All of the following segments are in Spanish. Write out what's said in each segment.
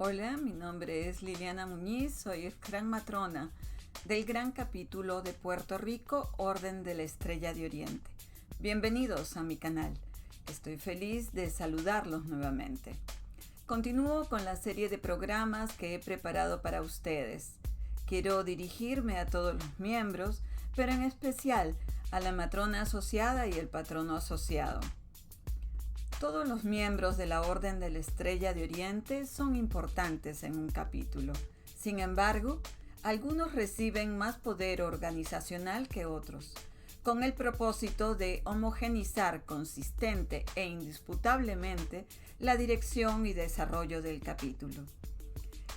Hola, mi nombre es Liliana Muñiz, soy Gran Matrona del Gran Capítulo de Puerto Rico, Orden de la Estrella de Oriente. Bienvenidos a mi canal. Estoy feliz de saludarlos nuevamente. Continúo con la serie de programas que he preparado para ustedes. Quiero dirigirme a todos los miembros, pero en especial a la matrona asociada y el patrono asociado. Todos los miembros de la Orden de la Estrella de Oriente son importantes en un capítulo. Sin embargo, algunos reciben más poder organizacional que otros, con el propósito de homogeneizar consistente e indisputablemente la dirección y desarrollo del capítulo.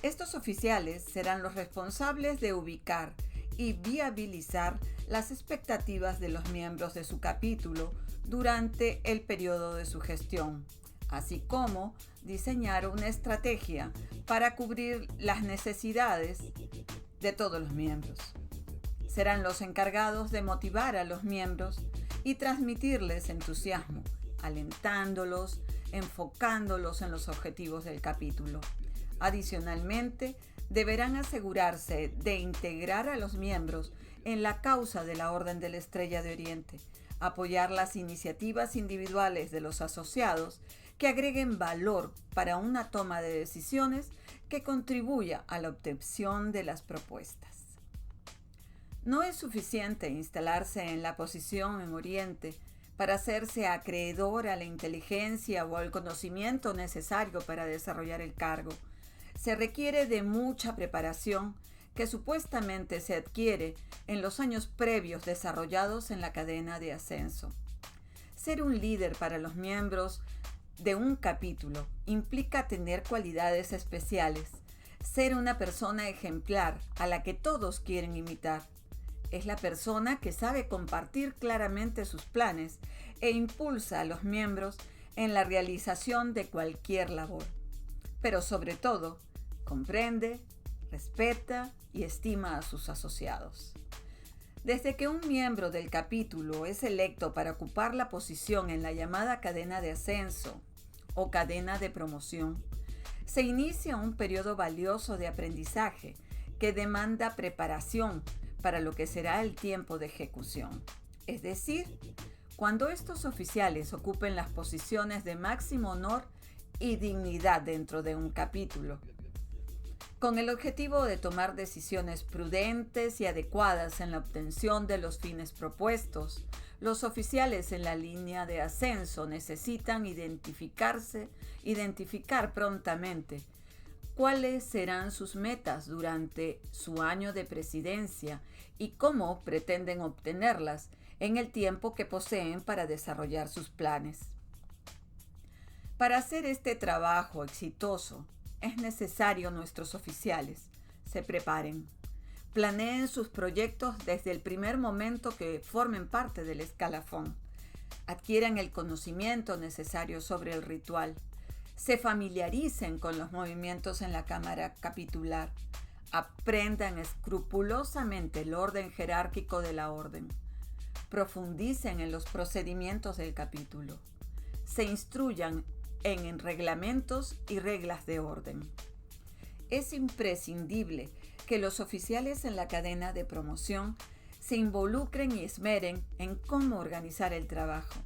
Estos oficiales serán los responsables de ubicar y viabilizar las expectativas de los miembros de su capítulo durante el periodo de su gestión, así como diseñar una estrategia para cubrir las necesidades de todos los miembros. Serán los encargados de motivar a los miembros y transmitirles entusiasmo, alentándolos, enfocándolos en los objetivos del capítulo. Adicionalmente, deberán asegurarse de integrar a los miembros en la causa de la Orden de la Estrella de Oriente, apoyar las iniciativas individuales de los asociados que agreguen valor para una toma de decisiones que contribuya a la obtención de las propuestas. No es suficiente instalarse en la posición en Oriente para hacerse acreedor a la inteligencia o al conocimiento necesario para desarrollar el cargo. Se requiere de mucha preparación que supuestamente se adquiere en los años previos desarrollados en la cadena de ascenso. Ser un líder para los miembros de un capítulo implica tener cualidades especiales, ser una persona ejemplar a la que todos quieren imitar. Es la persona que sabe compartir claramente sus planes e impulsa a los miembros en la realización de cualquier labor. Pero sobre todo, comprende, respeta y estima a sus asociados. Desde que un miembro del capítulo es electo para ocupar la posición en la llamada cadena de ascenso o cadena de promoción, se inicia un periodo valioso de aprendizaje que demanda preparación para lo que será el tiempo de ejecución. Es decir, cuando estos oficiales ocupen las posiciones de máximo honor y dignidad dentro de un capítulo, con el objetivo de tomar decisiones prudentes y adecuadas en la obtención de los fines propuestos, los oficiales en la línea de ascenso necesitan identificar prontamente cuáles serán sus metas durante su año de presidencia y cómo pretenden obtenerlas en el tiempo que poseen para desarrollar sus planes. Para hacer este trabajo exitoso, es necesario que nuestros oficiales se preparen, planeen sus proyectos desde el primer momento que formen parte del escalafón, adquieran el conocimiento necesario sobre el ritual, se familiaricen con los movimientos en la cámara capitular, aprendan escrupulosamente el orden jerárquico de la orden, profundicen en los procedimientos del capítulo, se instruyan en reglamentos y reglas de orden. Es imprescindible que los oficiales en la cadena de promoción se involucren y esmeren en cómo organizar el trabajo.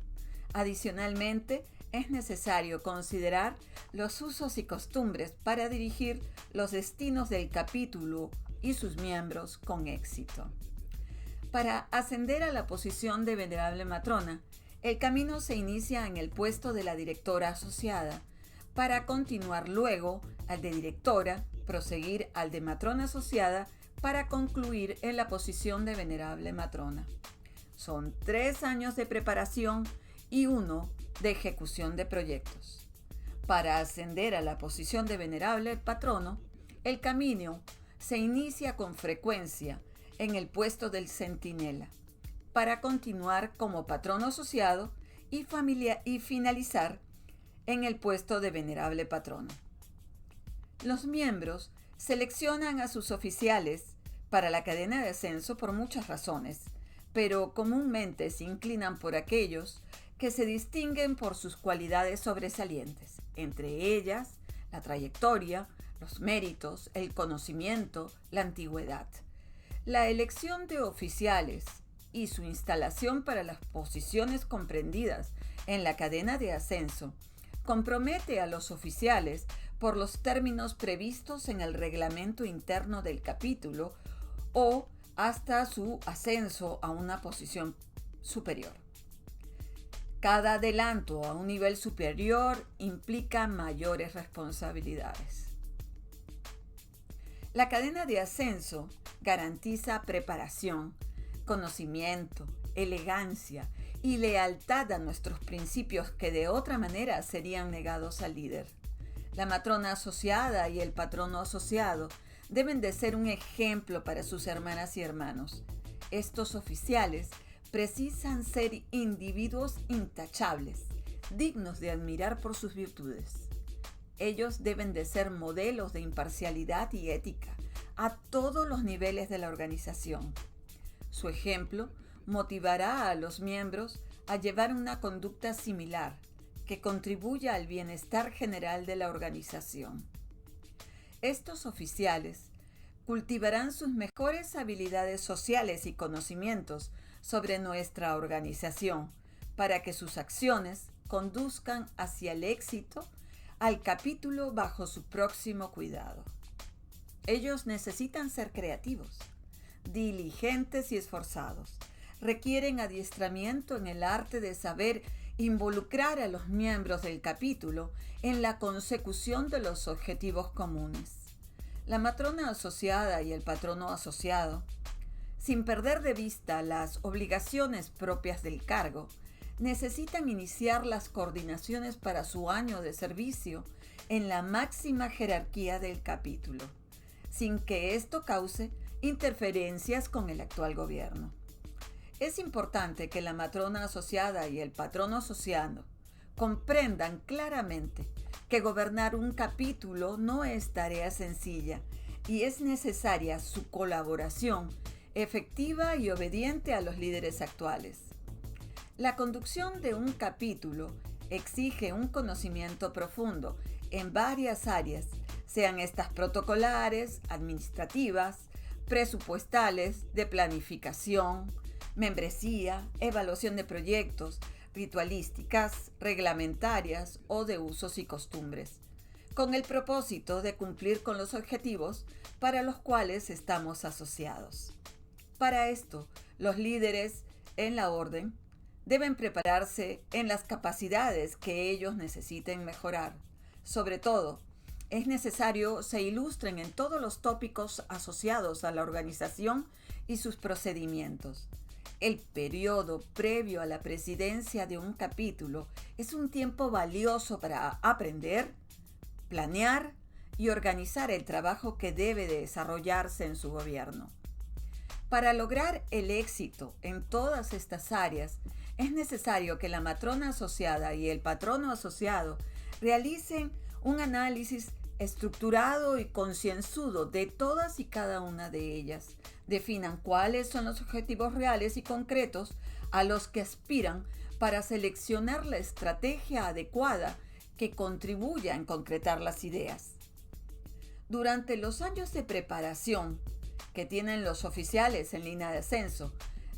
Adicionalmente, es necesario considerar los usos y costumbres para dirigir los destinos del capítulo y sus miembros con éxito. Para ascender a la posición de venerable matrona, el camino se inicia en el puesto de la directora asociada, para continuar luego al de directora, proseguir al de matrona asociada, para concluir en la posición de venerable matrona. Son 3 años de preparación y 1 de ejecución de proyectos. Para ascender a la posición de venerable patrono, el camino se inicia con frecuencia en el puesto del centinela, para continuar como patrono asociado y finalizar en el puesto de venerable patrono. Los miembros seleccionan a sus oficiales para la cadena de ascenso por muchas razones, pero comúnmente se inclinan por aquellos que se distinguen por sus cualidades sobresalientes, entre ellas la trayectoria, los méritos, el conocimiento, la antigüedad. La elección de oficiales y su instalación para las posiciones comprendidas en la cadena de ascenso compromete a los oficiales por los términos previstos en el reglamento interno del capítulo o hasta su ascenso a una posición superior. Cada adelanto a un nivel superior implica mayores responsabilidades. La cadena de ascenso garantiza preparación, conocimiento, elegancia y lealtad a nuestros principios que de otra manera serían negados al líder. La matrona asociada y el patrono asociado deben de ser un ejemplo para sus hermanas y hermanos. Estos oficiales precisan ser individuos intachables, dignos de admirar por sus virtudes. Ellos deben de ser modelos de imparcialidad y ética a todos los niveles de la organización. Su ejemplo motivará a los miembros a llevar una conducta similar que contribuya al bienestar general de la organización. Estos oficiales cultivarán sus mejores habilidades sociales y conocimientos sobre nuestra organización para que sus acciones conduzcan hacia el éxito al capítulo bajo su próximo cuidado. Ellos necesitan ser creativos, diligentes y esforzados. Requieren adiestramiento en el arte de saber involucrar a los miembros del capítulo en la consecución de los objetivos comunes. La matrona asociada y el patrono asociado, sin perder de vista las obligaciones propias del cargo, necesitan iniciar las coordinaciones para su año de servicio en la máxima jerarquía del capítulo, sin que esto cause interferencias con el actual gobierno. Es importante que la matrona asociada y el patrono asociado comprendan claramente que gobernar un capítulo no es tarea sencilla y es necesaria su colaboración efectiva y obediente a los líderes actuales. La conducción de un capítulo exige un conocimiento profundo en varias áreas, sean estas protocolares, administrativas, presupuestales, de planificación, membresía, evaluación de proyectos, ritualísticas, reglamentarias o de usos y costumbres, con el propósito de cumplir con los objetivos para los cuales estamos asociados. Para esto, los líderes en la orden deben prepararse en las capacidades que ellos necesiten mejorar. Sobre todo, es necesario se ilustren en todos los tópicos asociados a la organización y sus procedimientos. El periodo previo a la presidencia de un capítulo es un tiempo valioso para aprender, planear y organizar el trabajo que debe de desarrollarse en su gobierno. Para lograr el éxito en todas estas áreas, es necesario que la matrona asociada y el patrono asociado realicen un análisis estructurado y concienzudo de todas y cada una de ellas. Definan cuáles son los objetivos reales y concretos a los que aspiran para seleccionar la estrategia adecuada que contribuya en concretar las ideas. Durante los años de preparación que tienen los oficiales en línea de ascenso,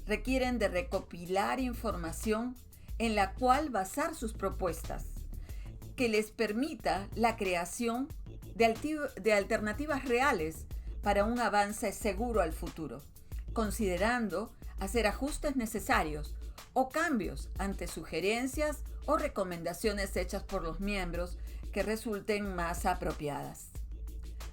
requieren de recopilar información en la cual basar sus propuestas, que les permita la creación de alternativas reales para un avance seguro al futuro, considerando hacer ajustes necesarios o cambios ante sugerencias o recomendaciones hechas por los miembros que resulten más apropiadas.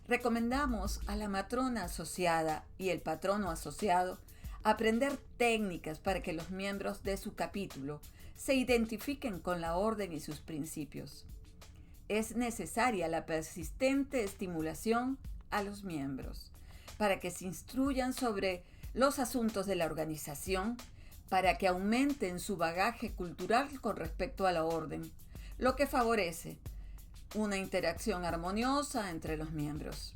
Recomendamos a la matrona asociada y el patrono asociado aprender técnicas para que los miembros de su capítulo se identifiquen con la orden y sus principios. Es necesaria la persistente estimulación a los miembros para que se instruyan sobre los asuntos de la organización, para que aumenten su bagaje cultural con respecto a la orden, lo que favorece una interacción armoniosa entre los miembros.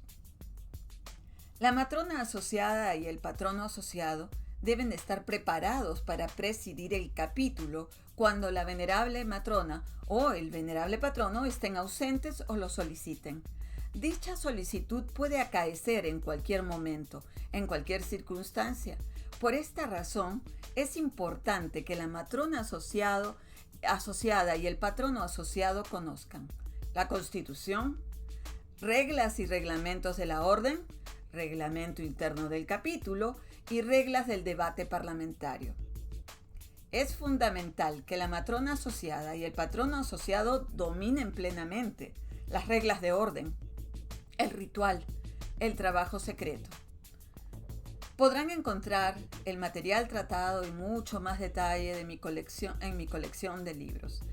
La matrona asociada y el patrono asociado deben estar preparados para presidir el capítulo cuando la venerable matrona o el venerable patrono estén ausentes o lo soliciten. Dicha solicitud puede acaecer en cualquier momento, en cualquier circunstancia. Por esta razón, es importante que la matrona asociada y el patrono asociado conozcan la Constitución, reglas y reglamentos de la orden, reglamento interno del capítulo y reglas del debate parlamentario. Es fundamental que la matrona asociada y el patrono asociado dominen plenamente las reglas de orden, el ritual, el trabajo secreto. Podrán encontrar el material tratado y mucho más detalle de mi colección de libros.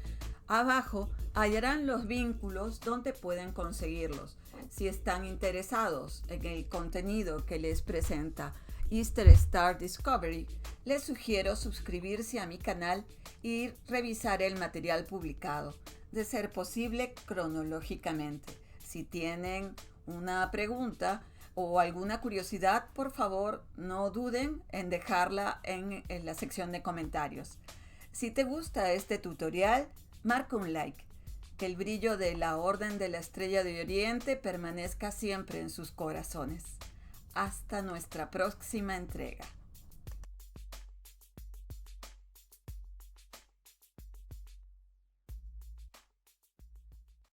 Abajo hallarán los vínculos donde pueden conseguirlos. Si están interesados en el contenido que les presenta Easter Star Discovery, les sugiero suscribirse a mi canal y revisar el material publicado, de ser posible cronológicamente. Si tienen una pregunta o alguna curiosidad, por favor, no duden en dejarla en la sección de comentarios. Si te gusta este tutorial, marca un like. Que el brillo de la Orden de la Estrella de Oriente permanezca siempre en sus corazones. Hasta nuestra próxima entrega.